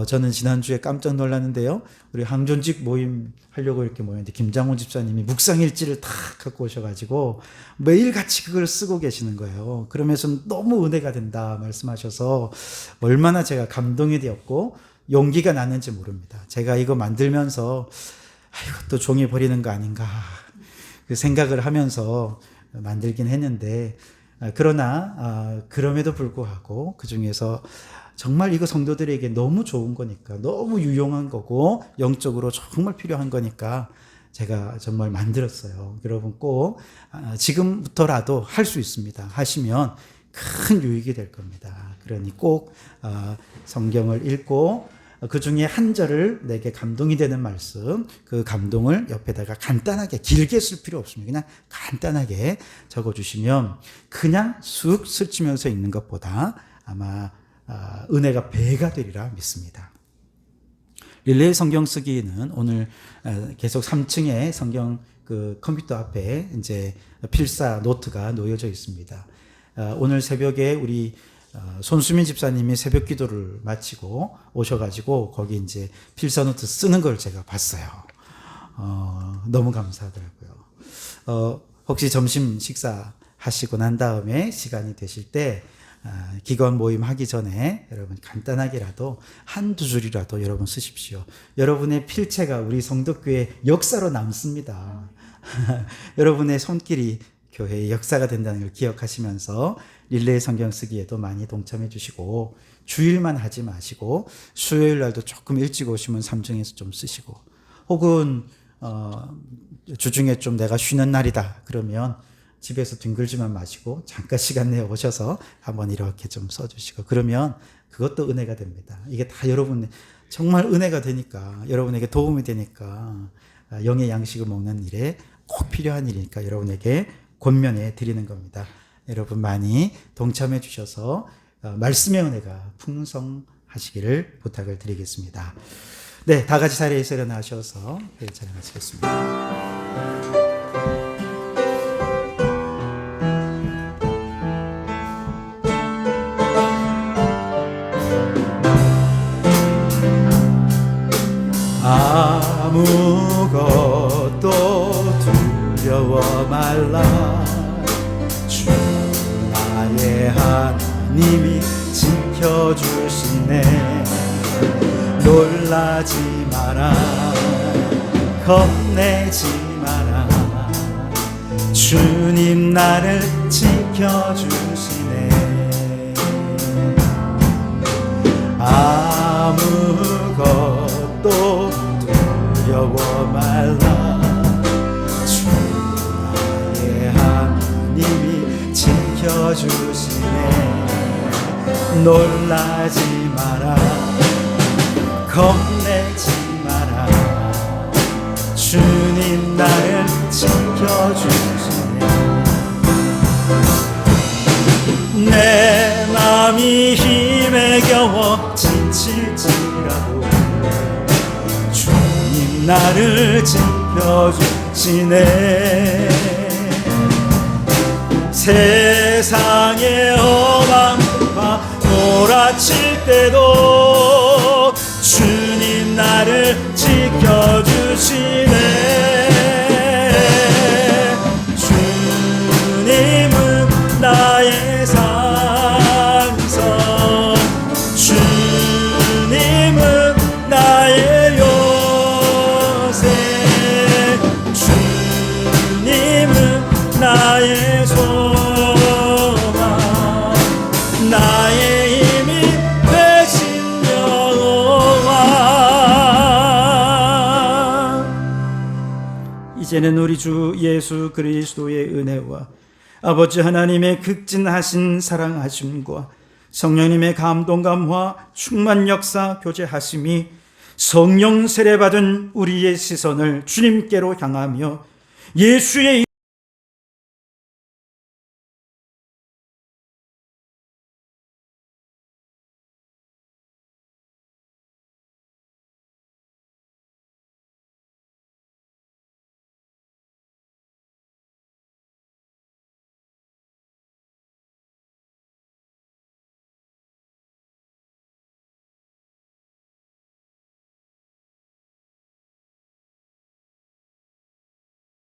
저는 지난주에 깜짝 놀랐는데요. 우리 항존직 모임 하려고 이렇게 모였는데 김장훈 집사님이 묵상일지를 다 갖고 오셔가지고 매일 같이 그걸 쓰고 계시는 거예요. 그러면서 너무 은혜가 된다 말씀하셔서 얼마나 제가 감동이 되었고 용기가 났는지 모릅니다. 제가 이거 만들면서 이것도 종이 버리는 거 아닌가 그 생각을 하면서 만들긴 했는데 그러나 그럼에도 불구하고 그 중에서 정말 이거 성도들에게 너무 좋은 거니까 너무 유용한 거고 영적으로 정말 필요한 거니까 제가 정말 만들었어요. 여러분 꼭 지금부터라도 할 수 있습니다. 하시면 큰 유익이 될 겁니다. 그러니 꼭 성경을 읽고 그 중에 한 절을 내게 감동이 되는 말씀, 그 감동을 옆에다가 간단하게 길게 쓸 필요 없습니다. 그냥 간단하게 적어주시면 그냥 쑥 스치면서 읽는 것보다 아마 은혜가 배가 되리라 믿습니다. 릴레이 성경 쓰기는 오늘 계속 3층에 성경 그 컴퓨터 앞에 이제 필사 노트가 놓여져 있습니다. 오늘 새벽에 우리 손수민 집사님이 새벽 기도를 마치고 오셔가지고 거기 이제 필사 노트 쓰는 걸 제가 봤어요. 너무 감사하더라고요. 혹시 점심 식사 하시고 난 다음에 시간이 되실 때 기관 모임 하기 전에 여러분 간단하게라도 한두 줄이라도 여러분 쓰십시오. 여러분의 필체가 우리 성덕교회 역사로 남습니다. 여러분의 손길이 교회의 역사가 된다는 걸 기억하시면서 릴레이 성경 쓰기에도 많이 동참해 주시고 주일만 하지 마시고 수요일 날도 조금 일찍 오시면 3중에서 좀 쓰시고 혹은 주중에 좀 내가 쉬는 날이다 그러면 집에서 뒹굴지만 마시고 잠깐 시간 내어 오셔서 한번 이렇게 좀 써주시고 그러면 그것도 은혜가 됩니다. 이게 다 여러분 정말 은혜가 되니까 여러분에게 도움이 되니까 영의 양식을 먹는 일에 꼭 필요한 일이니까 여러분에게 권면해 드리는 겁니다. 여러분 많이 동참해 주셔서 말씀의 은혜가 풍성하시기를 부탁을 드리겠습니다. 네, 다 같이 자리에서 일어나셔서 찬양하시겠습니다. 아무것도 두려워 말라 주 나의 하나님이 지켜주시네 놀라지 마라 겁내지 마라 주님 나를 지켜주시네 아무것도 두려워 말라 주 나의 하나님이 지켜주시네 놀라지 마라 겁내지 마라 주님 나를 지켜주시네 내 맘이 힘에 겨워 지칠지라도 주님 나를 지켜주시네 세상의 어망과 몰아칠 때도 주님 나를 지켜주시네 주님은 나의 산성 주님은 나의 요새 주님은 나의 소망 나의 힘이 되신 여호와 이제는 우리 주 예수 그리스도의 은혜와 아버지 하나님의 극진하신 사랑하심과 성령님의 감동감화 충만 역사 교제하심이 성령 세례받은 우리의 시선을 주님께로 향하며 예수의